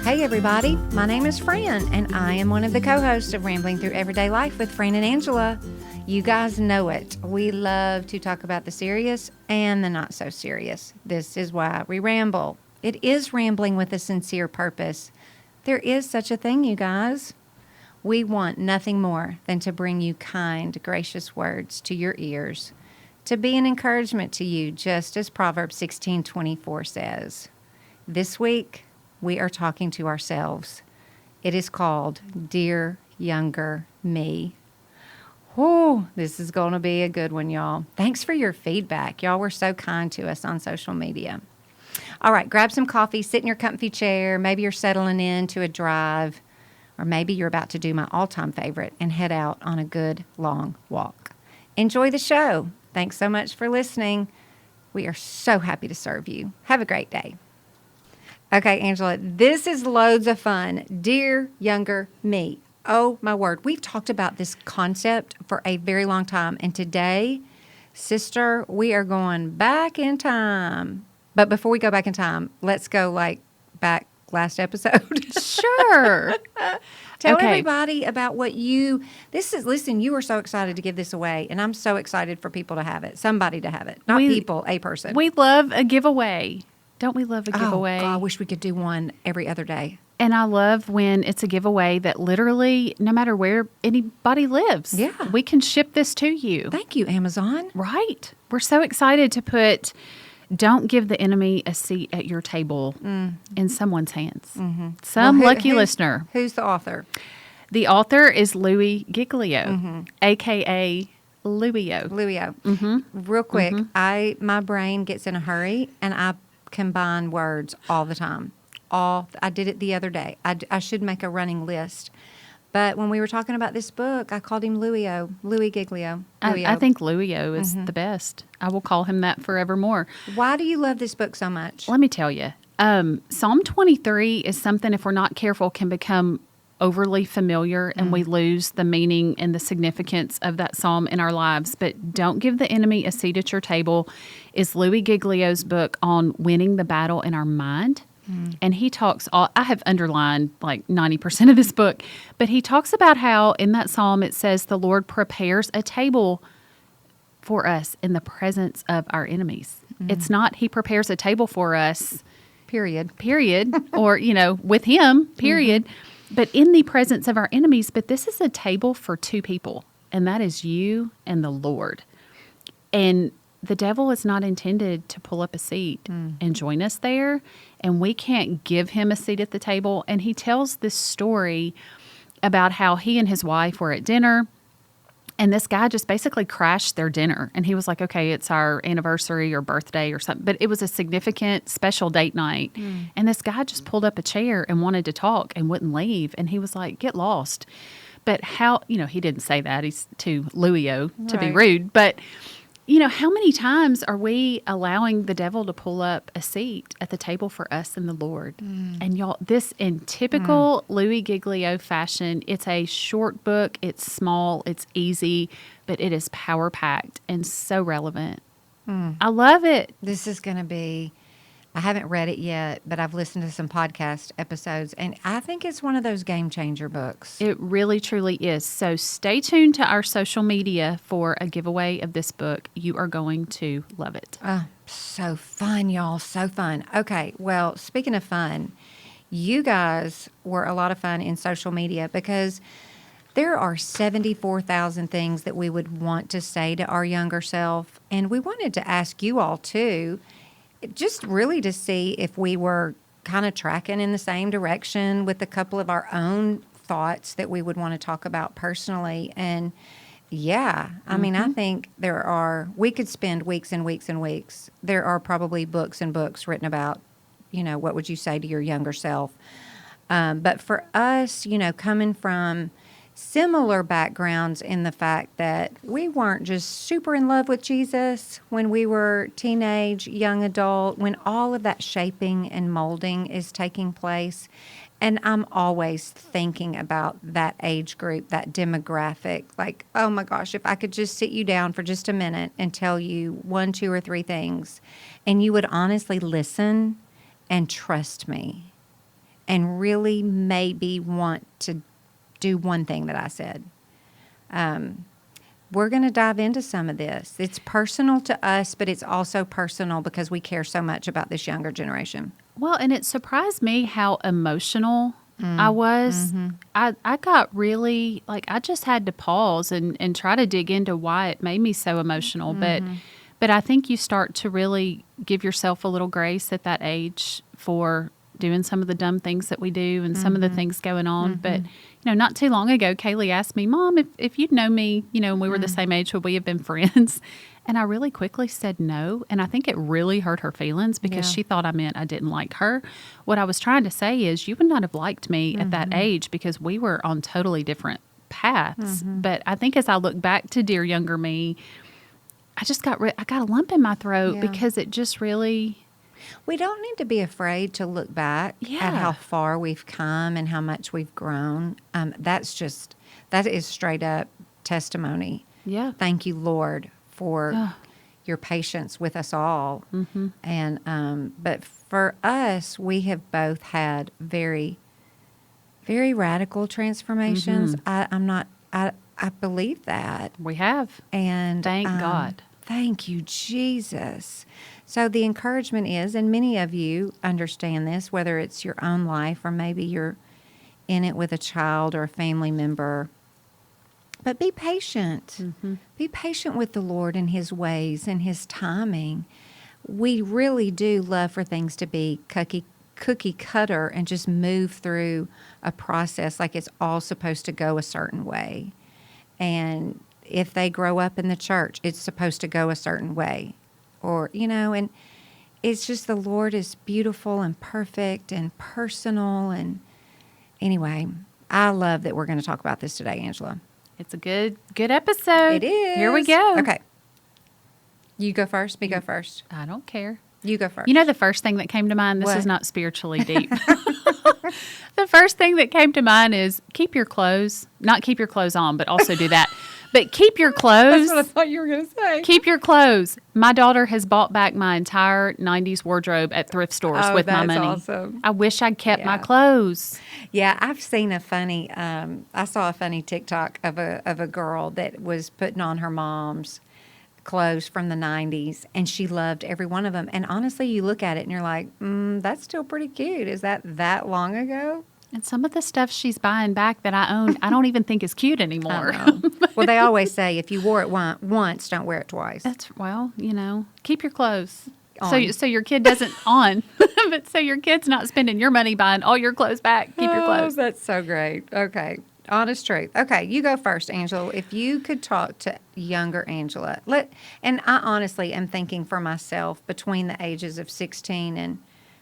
Hey everybody, my name is Fran, and I am one of the co-hosts of Rambling Through Everyday Life with Fran and Angela. You guys know it. We love to talk about the serious and the not so serious. This is why we ramble. It is rambling with a sincere purpose. There is such a thing, you guys. We want nothing more than to bring you kind, gracious words to your ears, to be an encouragement to you, just as Proverbs 16:24 says. This week, we are talking to ourselves. It is called Dear Younger Me. Oh, this is going to be a good one, y'all. Thanks for your feedback. Y'all were so kind to us on social media. All right, grab some coffee, sit in your comfy chair. Maybe you're settling into a drive, or maybe you're about to do my all-time favorite and head out on a good long walk. Enjoy the show. Thanks so much for listening. We are so happy to serve you. Have a great day. Okay, Angela, this is loads of fun. Dear Younger Me. Oh, my word. We've talked about this concept for a very long time. And today, sister, we are going back in time. But before we go back in time, let's go back last episode. Sure. Tell everybody about what listen, you were so excited to give this away, and I'm so excited for people to have it. Somebody to have it. Not people, a person. We love a giveaway. Don't we love a giveaway? Oh, God, I wish we could do one every other day. And I love when it's a giveaway that literally, no matter where anybody lives, we can ship this to you. Thank you, Amazon. Right. We're so excited to put Don't Give the Enemy a Seat at Your Table in someone's hands. Mm-hmm. Some lucky listener. Who's the author? The author is Louie Giglio, a.k.a. Louie-o. Louie-o. Mm-hmm. Real quick, my brain gets in a hurry, and I combine words all the time. I did it the other day. I should make a running list. But when we were talking about this book, I called him Louie-o, Louie Giglio. I think Louie-o is the best. I will call him that forevermore. Why do you love this book so much? Let me tell you. Psalm 23 is something, if we're not careful, can become overly familiar and we lose the meaning and the significance of that psalm in our lives. But Don't Give the Enemy a Seat at Your Table is Louie Giglio's book on winning the battle in our mind. And he talks, I have underlined like 90% of this book, but he talks about how in that psalm it says the Lord prepares a table for us in the presence of our enemies. It's not he prepares a table for us, period, or, with him, period, but in the presence of our enemies. But this is a table for two people, and that is you and the Lord. And the devil is not intended to pull up a seat and join us there, and we can't give him a seat at the table. And he tells this story about how he and his wife were at dinner, and this guy just basically crashed their dinner. And he was like, okay, it's our anniversary or birthday or something, but it was a significant special date night. And this guy just pulled up a chair and wanted to talk and wouldn't leave. And he was like, get lost. But how, he didn't say that. He's too Louie-o to be rude, but how many times are we allowing the devil to pull up a seat at the table for us and the Lord? And y'all, this in typical Louie Giglio fashion, it's a short book, it's small, it's easy, but it is power-packed and so relevant. I love it. This is going to be, I haven't read it yet, but I've listened to some podcast episodes, and I think it's one of those game-changer books. It really, truly is. So stay tuned to our social media for a giveaway of this book. You are going to love it. So fun, y'all. So fun. Okay, well, speaking of fun, you guys were a lot of fun in social media because there are 74,000 things that we would want to say to our younger self, and we wanted to ask you all, too, just really to see if we were kind of tracking in the same direction with a couple of our own thoughts that we would want to talk about personally. And I mean, I think we could spend weeks and weeks and weeks. There are probably books and books written about, what would you say to your younger self? But for us, coming from similar backgrounds in the fact that we weren't just super in love with Jesus when we were teenage, young adult, when all of that shaping and molding is taking place. And I'm always thinking about that age group, that demographic. Like, oh my gosh, if I could just sit you down for just a minute and tell you 1, 2, or 3 things, and you would honestly listen and trust me, and really maybe want to do one thing that I said. We're going to dive into some of this. It's personal to us, but it's also personal because we care so much about this younger generation. Well, and it surprised me how emotional I was. I got really, like, I just had to pause and try to dig into why it made me so emotional. But I think you start to really give yourself a little grace at that age for doing some of the dumb things that we do and some of the things going on. But, not too long ago, Kaylee asked me, Mom, if you'd know me, and we were the same age, would we have been friends? And I really quickly said no. And I think it really hurt her feelings because she thought I meant I didn't like her. What I was trying to say is you would not have liked me at that age because we were on totally different paths. But I think as I look back to dear younger me, I just got I got a lump in my throat because it just really... We don't need to be afraid to look back at how far we've come and how much we've grown. That is straight up testimony. Yeah. Thank you, Lord, for your patience with us all. And but for us, we have both had very, very radical transformations. I believe that. We have. And thank God. Thank you, Jesus. So the encouragement is, and many of you understand this, whether it's your own life or maybe you're in it with a child or a family member, but be patient. Be patient with the Lord and His ways and His timing. We really do love for things to be cookie cutter and just move through a process like it's all supposed to go a certain way. And if they grow up in the church, it's supposed to go a certain way. Or, and it's just the Lord is beautiful and perfect and personal. And anyway, I love that we're going to talk about this today, Angela. It's a good episode. It is. Here we go. Okay. You go first. Me go first. I don't care. You go first. You know the first thing that came to mind, this What? is not spiritually deep. The first thing that came to mind is keep your clothes. Not keep your clothes on, but also do that. But keep your clothes. That's what I thought you were going to say. Keep your clothes. My daughter has bought back my entire 90s wardrobe at thrift stores with my money. Awesome. I wish I'd kept my clothes. Yeah, I've seen a funny, I saw a funny TikTok of a girl that was putting on her mom's clothes from the 90s, and she loved every one of them. And honestly, you look at it and you're like, that's still pretty cute. Is that long ago? And some of the stuff she's buying back that I own, I don't even think is cute anymore. Well, they always say if you wore it once, don't wear it twice. Keep your clothes. On. So your kid doesn't but so your kid's not spending your money buying all your clothes back. Keep your clothes. That's so great. Okay. Honest truth. Okay, you go first, Angela. If you could talk to younger Angela, and I honestly am thinking for myself between the ages of 16 and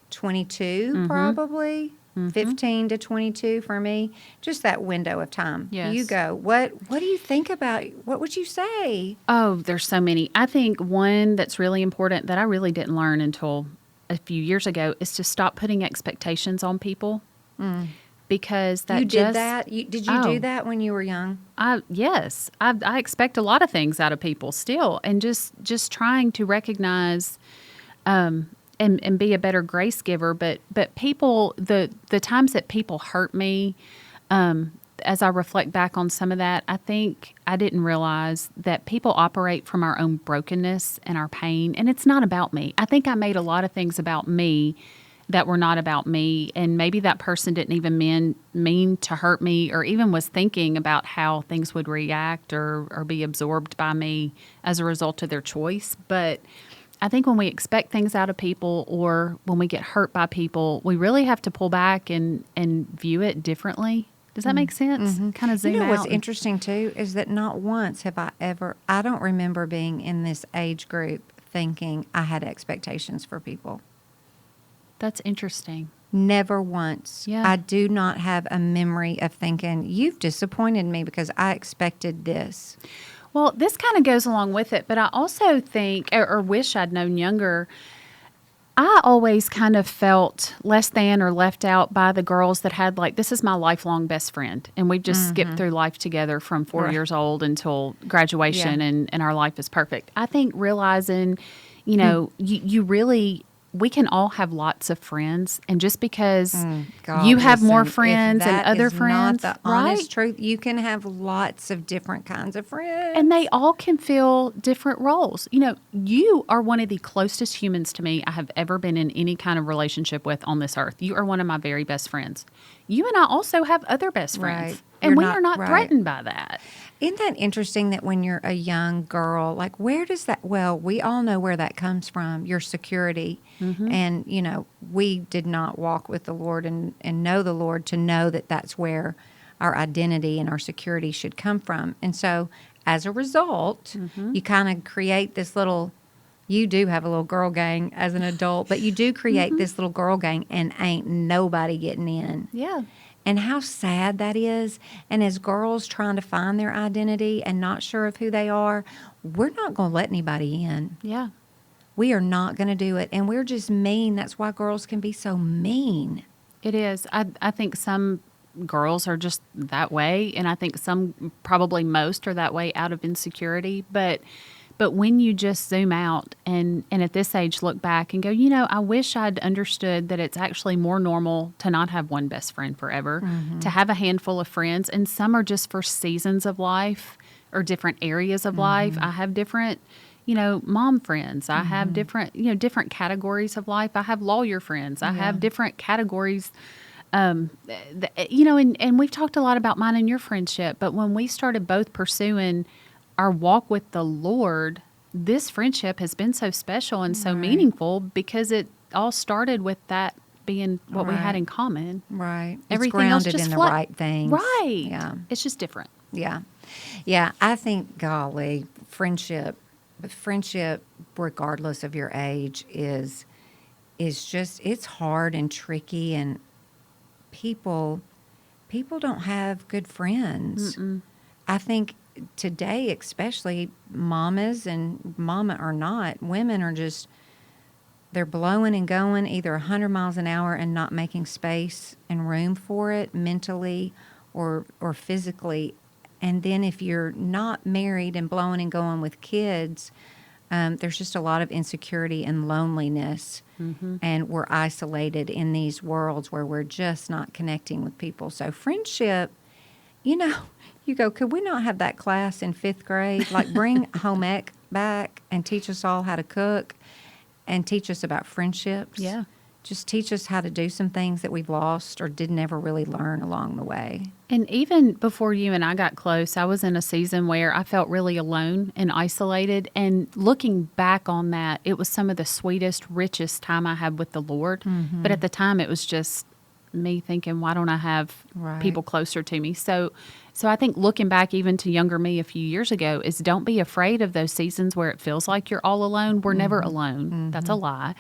22, probably. 15 to 22 for me, just that window of time. Yes. You go. What do you think about? What would you say? Oh, there's so many. I think one that's really important that I really didn't learn until a few years ago is to stop putting expectations on people. Because that you did that. Did you do that when you were young? Yes, I expect a lot of things out of people still, and just trying to recognize. And be a better grace giver, but people, the times that people hurt me, as I reflect back on some of that, I think I didn't realize that people operate from our own brokenness and our pain, and it's not about me. I think I made a lot of things about me that were not about me, and maybe that person didn't even mean to hurt me, or even was thinking about how things would react or be absorbed by me as a result of their choice, but I think when we expect things out of people or when we get hurt by people, we really have to pull back and view it differently. Does that make sense? Kind of zoom out. What's interesting, too, is that not once have I don't remember being in this age group thinking I had expectations for people. That's interesting. Never once. Yeah. I do not have a memory of thinking, you've disappointed me because I expected this. Well, this kind of goes along with it, but I also think, or wish I'd known younger, I always kind of felt less than or left out by the girls that had this is my lifelong best friend. And we've just skipped through life together from 4 years old until graduation and our life is perfect. I think realizing, you really we can all have lots of friends, and just because God, you have more listen, if friends and that other is friends, not the right? honest truth. You can have lots of different kinds of friends. And they all can fill different roles. You know, you are one of the closest humans to me I have ever been in any kind of relationship with on this earth. You are one of my very best friends. You and I also have other best friends. Right. And You're we not- are not right. threatened by that. Isn't that interesting that when you're a young girl, like where does that, well, we all know where that comes from, your security. And, you know, we did not walk with the Lord and know the Lord to know that that's where our identity and our security should come from. And so as a result, you kind of create this little, you do have a little girl gang as an adult, but you do create this little girl gang and ain't nobody getting in. Yeah. And how sad that is. And as girls trying to find their identity and not sure of who they are, we're not going to let anybody in. Yeah. We are not going to do it. And we're just mean. That's why girls can be so mean. It is. I think some girls are just that way, and I think some, probably most, are that way out of insecurity. But when you just zoom out and at this age look back and go, you know, I wish I'd understood that it's actually more normal to not have one best friend forever, to have a handful of friends, and some are just for seasons of life or different areas of life. I have different, you know, mom friends. I have different, you know, different categories of life. I have lawyer friends. I have different categories. You know, and we've talked a lot about mine and your friendship, but when we started both pursuing our walk with the Lord, this friendship has been so special and so meaningful because it all started with that being what we had in common. Right. Everything it's else grounded just in the flat- right things. Right. Yeah. It's just different. Yeah. Yeah. I think, golly, friendship, regardless of your age, is just, it's hard and tricky, and people don't have good friends. I think today, especially mamas and mama or not, women are just, they're blowing and going either 100 miles an hour and not making space and room for it mentally or physically. And then if you're not married and blowing and going with kids, there's just a lot of insecurity and loneliness. And we're isolated in these worlds where we're just not connecting with people. So friendship, you know, you go, could we not have that class in 5th grade? Like bring home ec back and teach us all how to cook and teach us about friendships. Yeah. Just teach us how to do some things that we've lost or didn't ever really learn along the way. And even before you and I got close, I was in a season where I felt really alone and isolated. And looking back on that, it was some of the sweetest, richest time I had with the Lord. But at the time, it was just me thinking, why don't I have people closer to me? So I think looking back even to younger me a few years ago is don't be afraid of those seasons where it feels like you're all alone. We're never alone. That's a lie.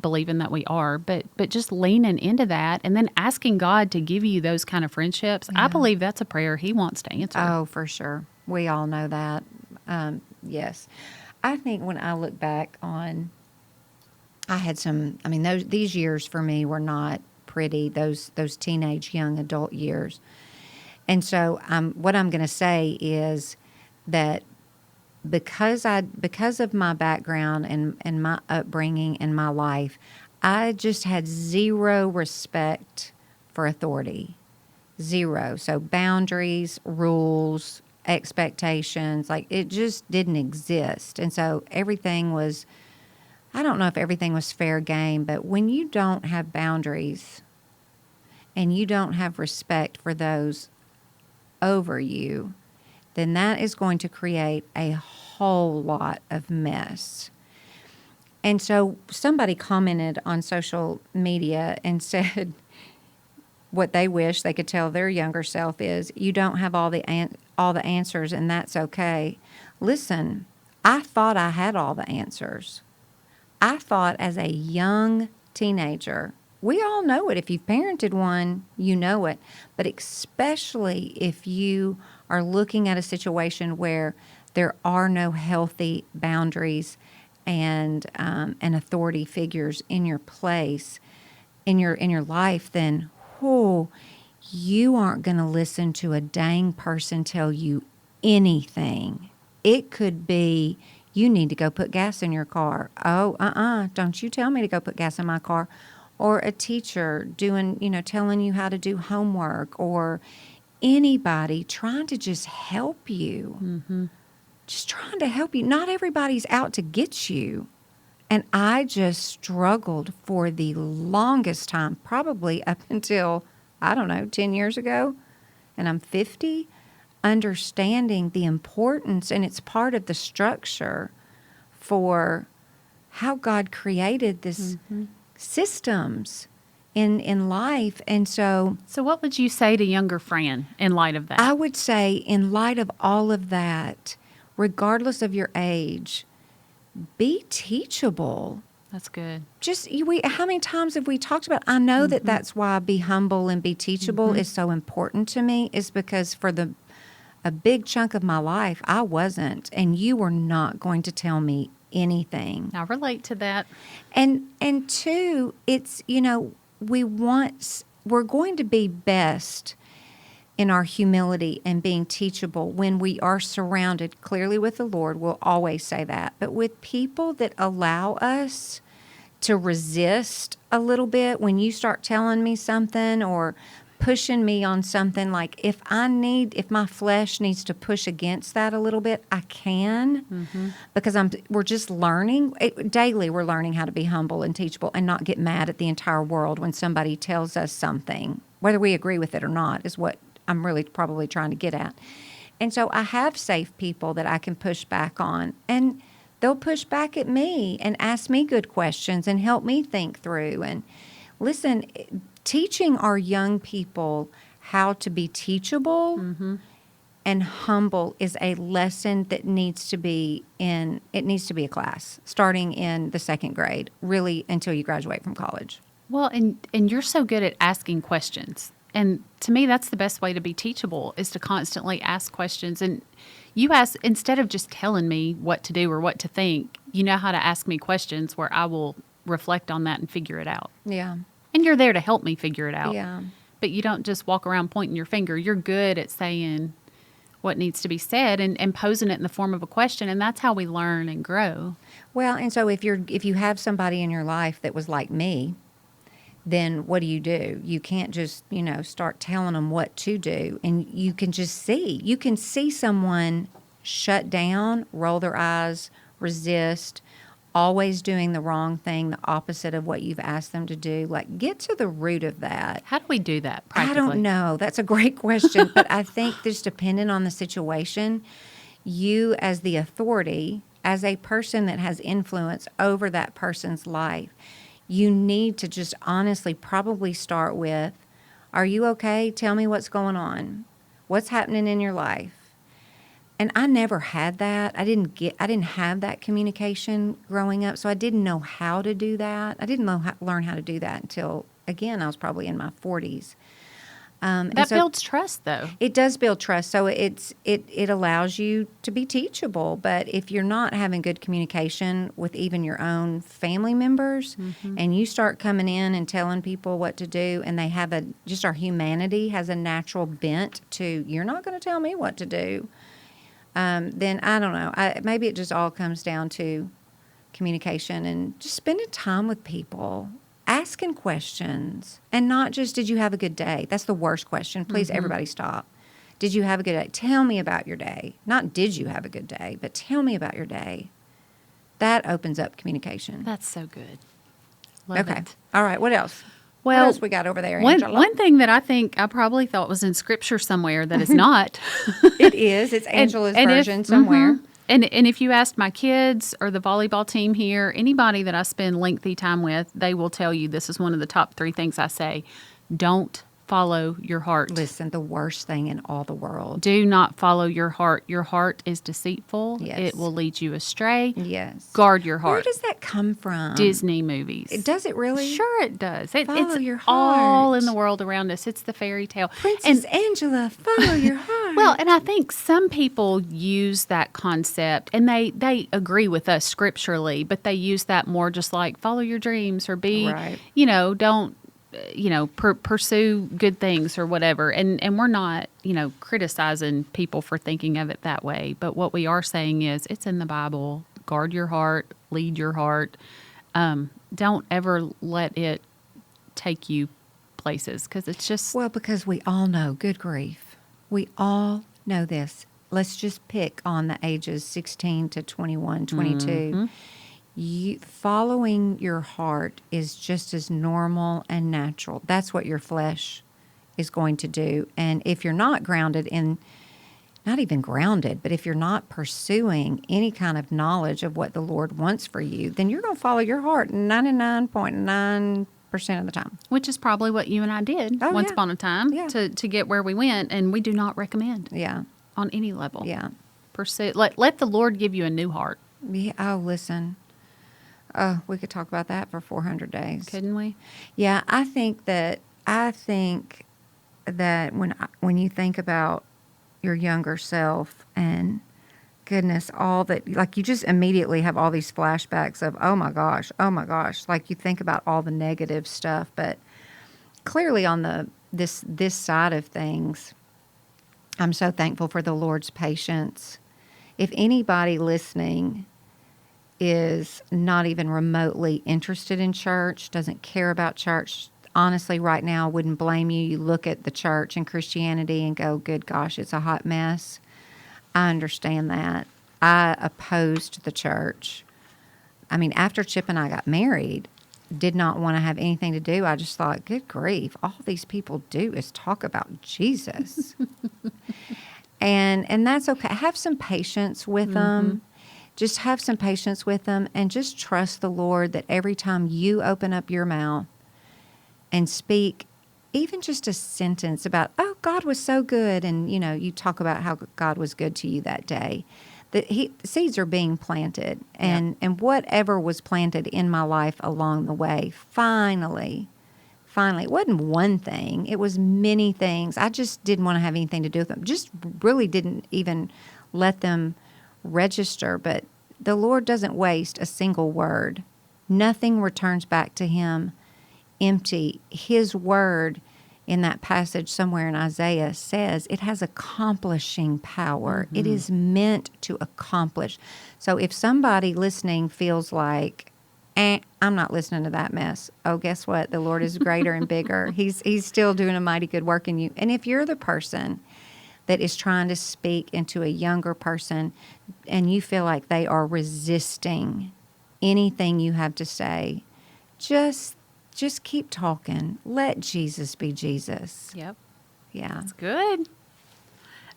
Believing that we are, but just leaning into that and then asking God to give you those kind of friendships. I believe that's a prayer He wants to answer. Oh, for sure. We all know that. Yes. I think when I look back on, I had some, I mean, these years for me were not pretty, those teenage young adult years. And so what I'm going to say is that because of my background and my upbringing and my life, I just had zero respect for authority. Zero. So boundaries, rules, expectations, like it just didn't exist. And so everything was, I don't know if everything was fair game, but when you don't have boundaries and you don't have respect for those over you, then that is going to create a whole lot of mess. And so somebody commented on social media and said what they wish they could tell their younger self is, you don't have all the answers, and that's okay. Listen, I thought I had all the answers. I thought as a young teenager, we all know it. If you've parented one, you know it. But especially if you are looking at a situation where there are no healthy boundaries and authority figures in your place, in your life, then you aren't going to listen to a dang person tell you anything. It could be You need to go put gas in your car. Oh, don't you tell me to go put gas in my car. Or a teacher telling you how to do homework, or anybody trying to just help you. Mm-hmm. Just trying to help you. Not everybody's out to get you. And I just struggled for the longest time, probably up until, 10 years ago, and I'm 50, understanding the importance, and it's part of the structure for how God created this systems in life. And so what would you say to younger Fran in light of that? I would say, in light of all of that, regardless of your age, be teachable. That's good. How many times have we talked about, I know that that's why be humble and be teachable is so important to me, is because for a big chunk of my life, I wasn't, and you were not going to tell me anything. I relate to that. And two, it's, we're going to be best in our humility and being teachable when we are surrounded clearly with the Lord. We'll always say that. But with people that allow us to resist a little bit, when you start telling me something or pushing me on something, like if my flesh needs to push against that a little bit, I can, because we're just learning daily. We're learning how to be humble and teachable and not get mad at the entire world when somebody tells us something, whether we agree with it or not, is what I'm really probably trying to get at. And so I have safe people that I can push back on, and they'll push back at me and ask me good questions and help me think through. And listen, teaching our young people how to be teachable and humble is a lesson that needs to be a class starting in the second grade, really until you graduate from college. Well, and you're so good at asking questions. And to me, that's the best way to be teachable, is to constantly ask questions. And you ask, instead of just telling me what to do or what to think, you know how to ask me questions where I will reflect on that and figure it out. Yeah. And you're there to help me figure it out. Yeah. But you don't just walk around pointing your finger. You're good at saying what needs to be said and posing it in the form of a question. And that's how we learn and grow. Well, and so if you have somebody in your life that was like me, then what do? You can't just, start telling them what to do. And you can see someone shut down, roll their eyes, resist, always doing the wrong thing, the opposite of what you've asked them to do. Like, get to the root of that. How do we do that practically? I don't know. That's a great question. But I think just depending on the situation, you as the authority, as a person that has influence over that person's life, you need to just honestly probably start with, are you okay? Tell me what's going on. What's happening in your life? And I never had that. I didn't have that communication growing up, so I didn't know how to do that. I didn't learn how to do that until, again, I was probably in my 40s. That builds trust, though. It does build trust. So it allows you to be teachable. But if you're not having good communication with even your own family members, and you start coming in and telling people what to do, and they have just our humanity has a natural bent to, you're not going to tell me what to do, then I don't know. Maybe it just all comes down to communication and just spending time with people. Asking questions, and not just, did you have a good day? That's the worst question. Please, everybody stop. Did you have a good day? Tell me about your day. Not did you have a good day, but tell me about your day. That opens up communication. That's so good. Love it. All right. What else? Well, what else we got over there, Angela? One thing that I think I probably thought was in Scripture somewhere that is not. It is. It's Angela's version somewhere. And if you asked my kids or the volleyball team here, anybody that I spend lengthy time with, they will tell you this is one of the top 3 things I say. Don't follow your heart. Listen, the worst thing in all the world. Do not follow your heart. Your heart is deceitful. Yes. It will lead you astray. Yes. Guard your heart. Where does that come from? Disney movies. Does it really? Sure it does. Follow it's your heart. all in the world around us. It's the fairy tale. Princess Angela, follow your heart. Well, and I think some people use that concept, and they agree with us scripturally, but they use that more just like follow your dreams or be, Right. Don't, pursue good things or whatever. And we're not, criticizing people for thinking of it that way. But what we are saying is it's in the Bible. guard your heart, lead your heart. Don't ever let it take you places because it's just Well, because we all know, good grief, we all know this. Let's just pick on the ages 16 to 21, 22. Following your heart is just as normal and natural. That's what your flesh is going to do. And if you're not grounded in, not even grounded, but if you're not pursuing any kind of knowledge of what the Lord wants for you, then you're going to follow your heart 99.9% of the time. which is probably what you and I did Oh, once yeah. upon a time Yeah. to get where we went, and we do not recommend Yeah. on any level. Yeah. Pursue. Let the Lord give you a new heart, Yeah. Oh, listen. Oh, we could talk about that for 400 days. couldn't we? Yeah, I think that when you think about your younger self and goodness, all that, like, you just immediately have all these flashbacks of, oh my gosh, like you think about all the negative stuff, but clearly on this side of things, I'm so thankful for the Lord's patience. If anybody listening is not even remotely interested in church, doesn't care about church, honestly, right now, I wouldn't blame you. You look at the church and Christianity and go, good gosh, it's a hot mess. I understand that. I opposed the church. I mean, after Chip and I got married, did not want to have anything to do. I just thought, good grief, all these people do is talk about Jesus. and that's okay. Have some patience with them. Just have some patience with them and just trust the Lord that every time you open up your mouth and speak even just a sentence about, oh, God was so good, and, you talk about how God was good to you that day, that seeds are being planted, and whatever was planted in my life along the way, finally, it wasn't one thing, it was many things. I just didn't want to have anything to do with them, just really didn't even let them register. But the Lord doesn't waste a single word. Nothing returns back to him empty. His word in that passage somewhere in Isaiah says it has accomplishing power. It is meant to accomplish. So if somebody listening feels like, I'm not listening to that mess. Oh, guess what? The Lord is greater and bigger. He's still doing a mighty good work in you. And if you're the person that is trying to speak into a younger person and you feel like they are resisting anything you have to say, just keep talking. Let Jesus be Jesus. Yep. Yeah. That's good.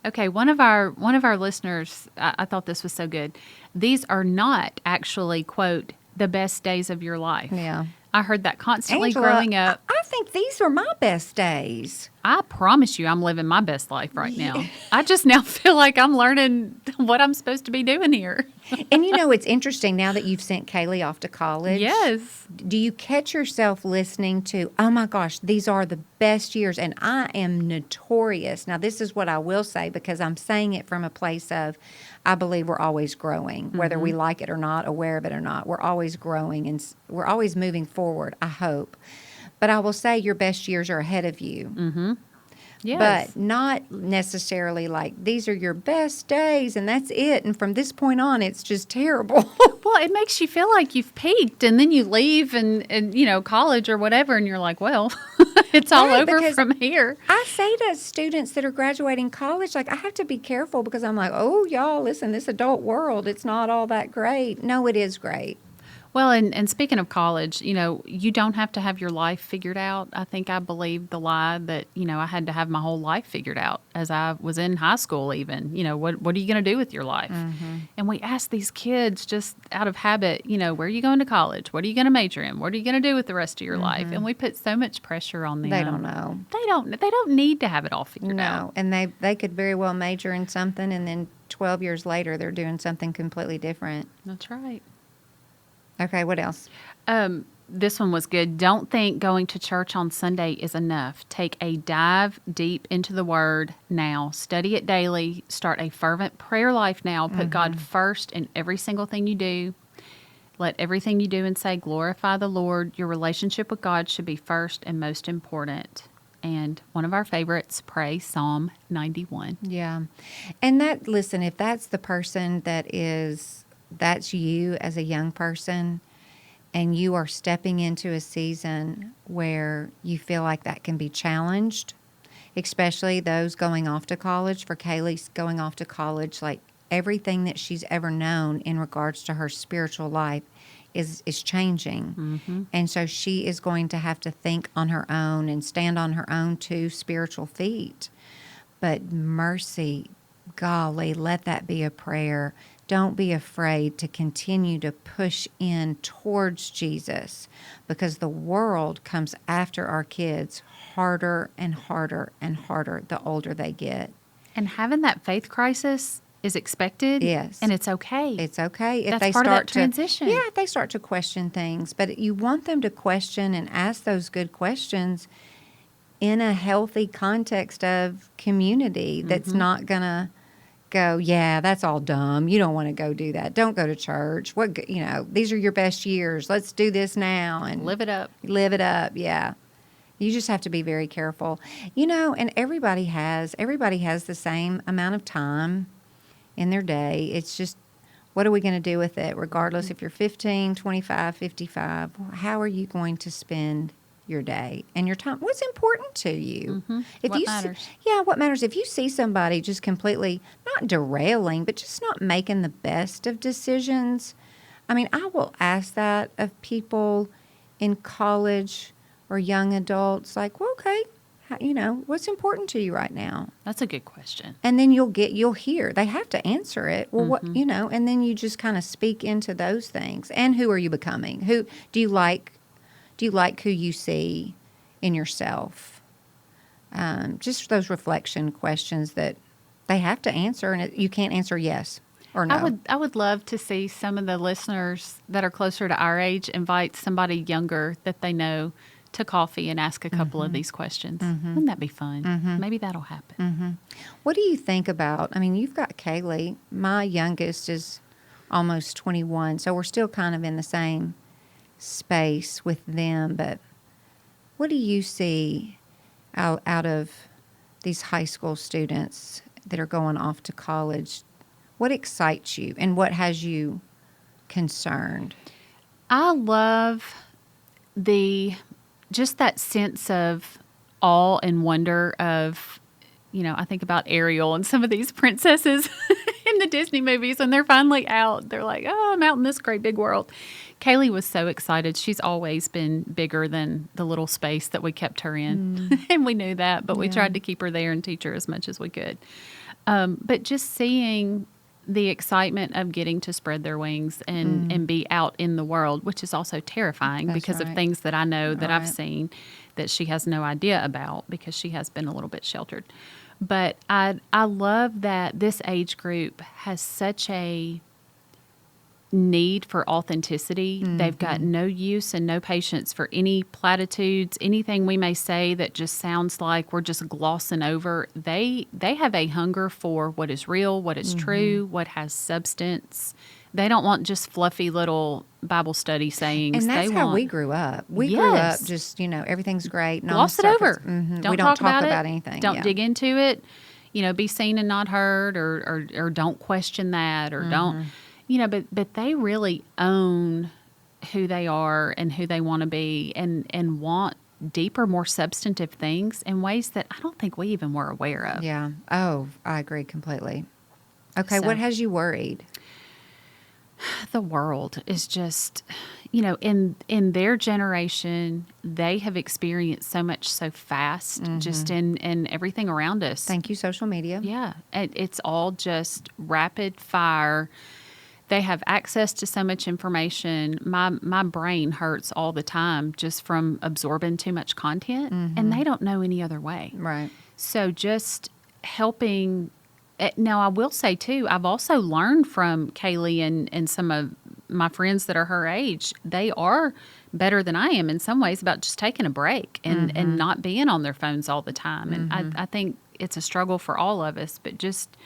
Okay, one of our listeners, I thought this was so good. These are not actually, quote, the best days of your life. Yeah. I heard that constantly Angela, growing up. I think these are my best days. I promise you I'm living my best life right now. I just now feel like I'm learning what I'm supposed to be doing here. And it's interesting now that you've sent Kaylee off to college. Yes. Do you catch yourself listening to, oh my gosh, these are the best years, and I am notorious. Now, this is what I will say, because I'm saying it from a place of, I believe we're always growing, whether we like it or not, aware of it or not. We're always growing, and we're always moving forward, I hope. But I will say your best years are ahead of you. Yes. But not necessarily like these are your best days and that's it. And from this point on, it's just terrible. Well, it makes you feel like you've peaked, and then you leave and college or whatever, and you're like, well, it's all Right, over because from here. I say to students that are graduating college, like, I have to be careful because I'm like, oh, y'all, listen, this adult world, it's not all that great. No, it is great. Well, and speaking of college, you don't have to have your life figured out. I think I believed the lie that, I had to have my whole life figured out as I was in high school even. What are you going to do with your life? And we ask these kids just out of habit, where are you going to college? What are you going to major in? What are you going to do with the rest of your life? And we put so much pressure on them. They don't know. They don't need to have it all figured out. No, and they could very well major in something, and then 12 years later, they're doing something completely different. That's right. Okay, what else? This one was good. Don't think going to church on Sunday is enough. Take a dive deep into the Word now. Study it daily. Start a fervent prayer life now. Put God first in every single thing you do. Let everything you do and say glorify the Lord. Your relationship with God should be first and most important. And one of our favorites, pray Psalm 91. Yeah. And listen, if that's the person that is that's you as a young person, and you are stepping into a season where you feel like that can be challenged, especially those going off to college. For Kaylee's going off to college, like everything that she's ever known in regards to her spiritual life is changing. And so she is going to have to think on her own and stand on her own two spiritual feet. But mercy, golly, let that be a prayer. Don't be afraid to continue to push in towards Jesus, because the world comes after our kids harder and harder and harder the older they get. And having that faith crisis is expected. Yes. And it's okay. It's okay if That's they part start of that transition. if they start to question things, but you want them to question and ask those good questions in a healthy context of community that's not going to go, yeah, that's all dumb. You don't want to go do that. Don't go to church. These are your best years. Let's do this now and Live it up. Live it up. Yeah. You just have to be very careful. And everybody has the same amount of time in their day. It's just, what are we going to do with it? Regardless if you're 15, 25, 55, how are you going to spend your day and your time? What's important to you? What matters? What matters? If you see somebody just completely not derailing, but just not making the best of decisions, I mean, I will ask that of people in college or young adults, like, well, okay, what's important to you right now? That's a good question. And then you'll hear, they have to answer it. Well, what, and then you just kind of speak into those things. And who are you becoming? Who do you like? Do you like who you see in yourself? Just those reflection questions that they have to answer, and you can't answer yes or no. I would love to see some of the listeners that are closer to our age invite somebody younger that they know to coffee and ask a couple of these questions. Wouldn't that be fun? Maybe that'll happen. What do you think about, I mean, you've got Kaylee. My youngest is almost 21, so we're still kind of in the same space with them. But what do you see out of these high school students that are going off to college? What excites you and what has you concerned? I love just that sense of awe and wonder of, I think about Ariel and some of these princesses in the Disney movies, when they're finally out, they're like, oh, I'm out in this great big world. Kaylee was so excited. She's always been bigger than the little space that we kept her in. And we knew that, but we tried to keep her there and teach her as much as we could. But just seeing the excitement of getting to spread their wings and be out in the world, which is also terrifying because of things that I know that I've seen that she has no idea about because she has been a little bit sheltered. But I love that this age group has such a need for authenticity. They've got no use and no patience for any platitudes, anything we may say that just sounds like we're just glossing over. They have a hunger for what is real, what is true, what has substance. They don't want just fluffy little Bible study sayings. And that's how we grew up. We grew up just, everything's great. Gloss it over. We don't talk about anything. Don't dig into it. Be seen and not heard, or don't question that, or don't. But they really own who they are and who they want to be, and want deeper, more substantive things in ways that I don't think we even were aware of. Yeah. Oh, I agree completely. Okay, what has you worried? The world is just, in their generation, they have experienced so much so fast, just in everything around us. Thank you, social media. Yeah. It's all just rapid fire. They have access to so much information. My brain hurts all the time just from absorbing too much content, and they don't know any other way. Right. So just helping. Now, I will say, too, I've also learned from Kaylee and some of my friends that are her age. They are better than I am in some ways about just taking a break and not being on their phones all the time. And I think it's a struggle for all of us, but just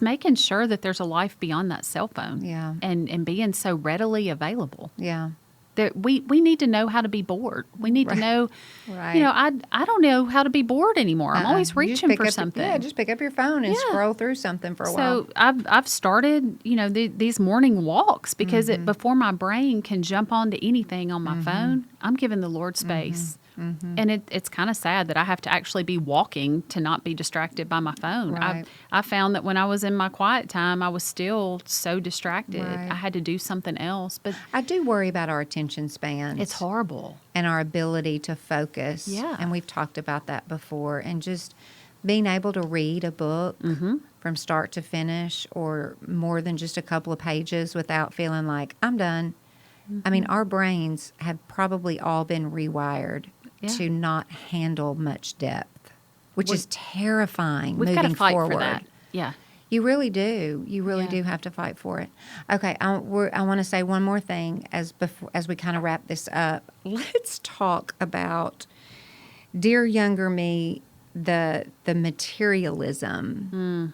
making sure that there's a life beyond that cell phone. Yeah. And being so readily available. Yeah. that we need to know how to be bored. We need to know, Right. you know, I don't know how to be bored anymore. I'm always You just reaching pick for up- something. Yeah, just pick up your phone and Yeah. scroll through something for a while. So I've started, you know, these morning walks because Mm-hmm. before my brain can jump onto anything on my phone, I'm giving the Lord space. Mm-hmm. And it's kind of sad that I have to actually be walking to not be distracted by my phone. Right. I found that when I was in my quiet time, I was still so distracted. Right. I had to do something else. But I do worry about our attention spans. it's horrible. And our ability to focus. Yeah. And we've talked about that before. And just being able to read a book from start to finish or more than just a couple of pages without feeling like I'm done. I mean, our brains have probably all been rewired Yeah. to not handle much depth, which is terrifying We've got to moving fight forward. for that. Yeah. You really do. You really Yeah. do have to fight for it. Okay, I want to say one more thing as we kind of wrap this up. Let's talk about dear younger me, the materialism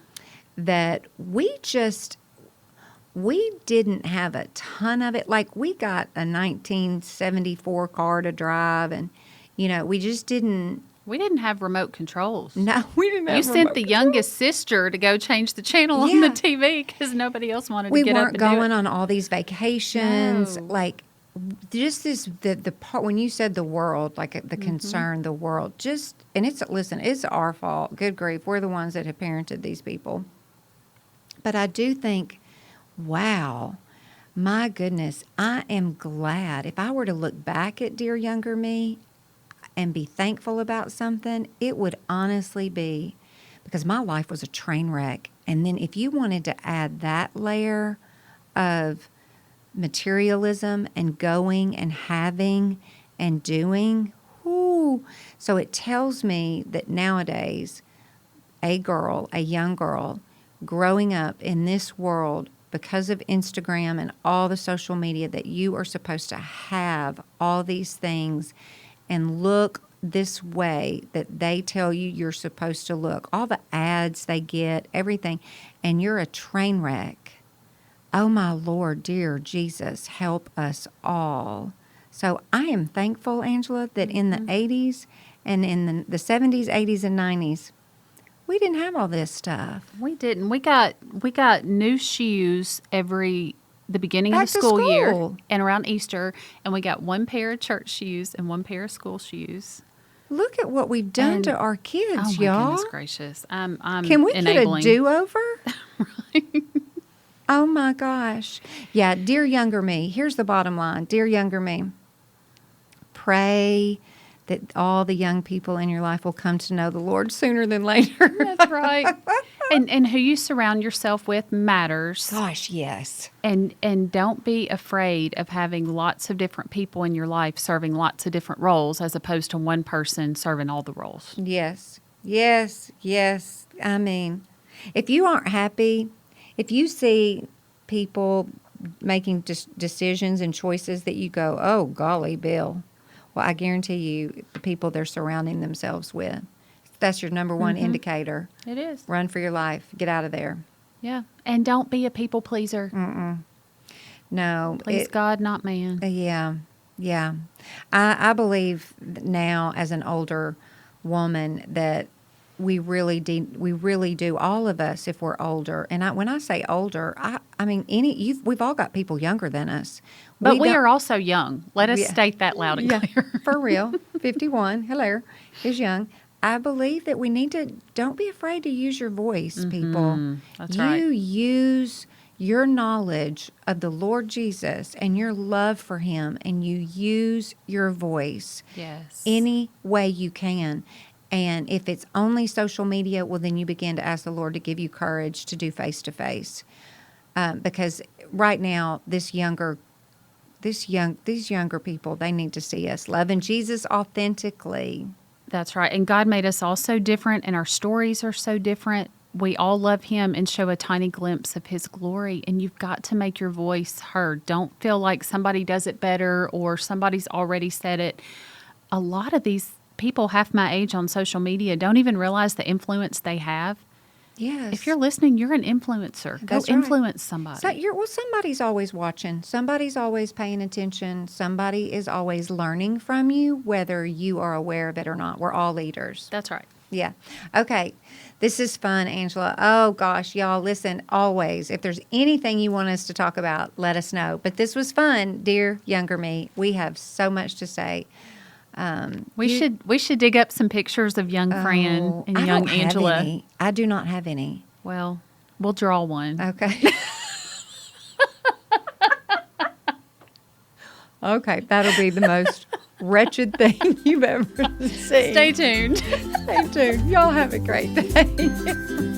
that we didn't have a ton of it. Like we got a 1974 car to drive, and we just didn't. We didn't have remote controls. No, we didn't. You sent the youngest sister to go change the channel on the Yeah. TV because nobody else wanted We to get up weren't and do going it. on all these vacations. No. Like, just this, the part when you said the world, like the Mm-hmm. concern, the world, and it's our fault. Good grief. We're the ones that have parented these people. But I do think, wow, my goodness, I am glad. If I were to look back at dear younger me and be thankful about something, it would honestly be because my life was a train wreck. And then if you wanted to add that layer of materialism and going and having and doing, whoo. So it tells me that nowadays a young girl growing up in this world because of Instagram and all the social media that you are supposed to have all these things and look this way that they tell you you're supposed to look. All the ads they get, everything, and you're a train wreck. Oh, my Lord, dear Jesus, help us all. So I am thankful, Angela, that in the 80s and in the 70s, 80s, and 90s, we didn't have all this stuff. We didn't. We got new shoes the beginning Back of the to school year school. and around Easter, and we got one pair of church shoes and one pair of school shoes. Look at what we've done And- to our kids, Oh my y'all. goodness gracious! I'm Can we enabling. get a do-over? Oh, my gosh. Yeah, dear younger me, here's the bottom line. Dear younger me, pray that all the young people in your life will come to know the Lord sooner than later. That's right. And who you surround yourself with matters. Gosh, yes. And don't be afraid of having lots of different people in your life serving lots of different roles as opposed to one person serving all the roles. Yes, yes, yes. I mean, if you aren't happy, if you see people making decisions and choices that you go, oh, golly, Bill, well, I guarantee you the people they're surrounding themselves with, that's your number one indicator. It is. Run for your life. Get out of there. Yeah. And don't be a people pleaser. No. Please God, not man. Yeah, yeah. I believe now as an older woman that we really do, all of us, if we're older. And when I say older, I mean we've all got people younger than us. But we don't- are also young. Let us Yeah. state that loud and Yeah, clear. for real. 51, hello, is young. I believe that we need to, don't be afraid to use your voice, people. That's you right. use your knowledge of the Lord Jesus and your love for him, and you use your voice Yes. any way you can. And if it's only social media, well, then you begin to ask the Lord to give you courage to do face-to-face. Because right now, these younger people, they need to see us loving Jesus authentically. That's right. And God made us all so different, and our stories are so different. We all love him and show a tiny glimpse of his glory, and you've got to make your voice heard. Don't feel like somebody does it better or somebody's already said it. A lot of these people half my age on social media don't even realize the influence they have. Yes. If you're listening, you're an influencer. Go That's right. influence somebody. Somebody's always watching. Somebody's always paying attention. Somebody is always learning from you, whether you are aware of it or not. We're all leaders. That's right. Yeah. Okay. This is fun, Angela. Oh, gosh, y'all, listen, always. If there's anything you want us to talk about, let us know. But this was fun, dear younger me. We have so much to say. We should dig up some pictures of young Fran and I young don't have Angela. any. I do not have any. Well, we'll draw one. Okay. Okay, that'll be the most wretched thing you've ever seen. Stay tuned. Stay tuned. Y'all have a great day.